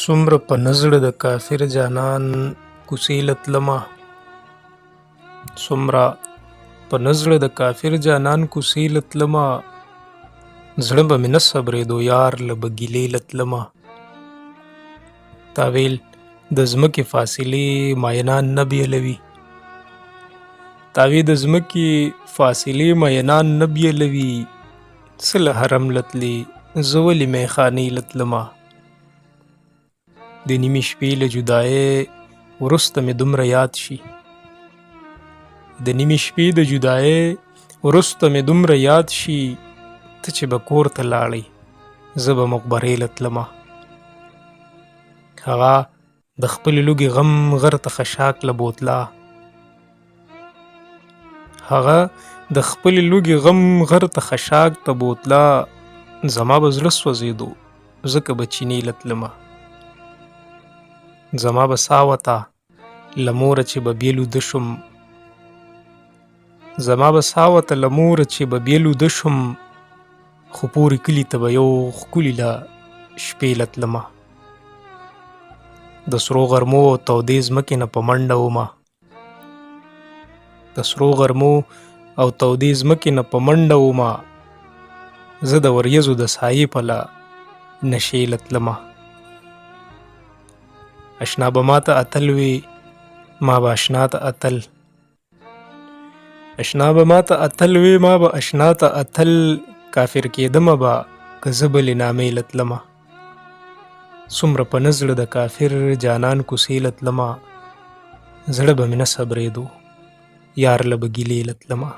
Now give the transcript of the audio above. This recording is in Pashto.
څومره په نزړه د کافر جانان کوڅې له تلمه څومره په نزړه د کافر جانان کوڅې له تلمه زړه به مې نه صبرېدو یار له به ګیلې له تلمه تا ویل د ځمکې فاصلې مینان نه بیلوي تا وی د ځمکې فاصلې مینان نه بیلوي څه له حرم له تلې زه ولې میخانې له تلمه د نیمې شپې له جدایۍ وروسته مې دومره یاد شي د نیمې شپې د جدایۍ وروسته مې دومره یاد شي ته چې به کور ته لاړې زه به مقبرې له تلمه هغه د خپلې لوږې غم غر ته خشاک له بوتله هغه د خپلې لوږې غم غر ته خشاک ته بوتله زما به زړه سوځېدو ځکه به چینې له تلمه زما به ساه وته له موره چې به بېل وده شم زما به ساه وته له موره چې به بېل وده شم خو پورې کلي ته به یو ښکلي له شپې له تلمه د سرو غرمو او تودې ځمکې نه په منډه ومه د سرو غرمو او تودې ځمکې نه په منډه ومه زه د وریځو د سایې په له نشې له تلمه اشنا به ما ته اتل وي ما به اشنا ته اتل اشنا به ما ته اتل وي ما به اشنا ته اتل کافر کېدمه به که زه بلې نامې له تلمه څومره په نه زړه د کافر جانان کوڅې له تلمه زړه به مې نه صبرېدو یار له به ګیلې له تلمه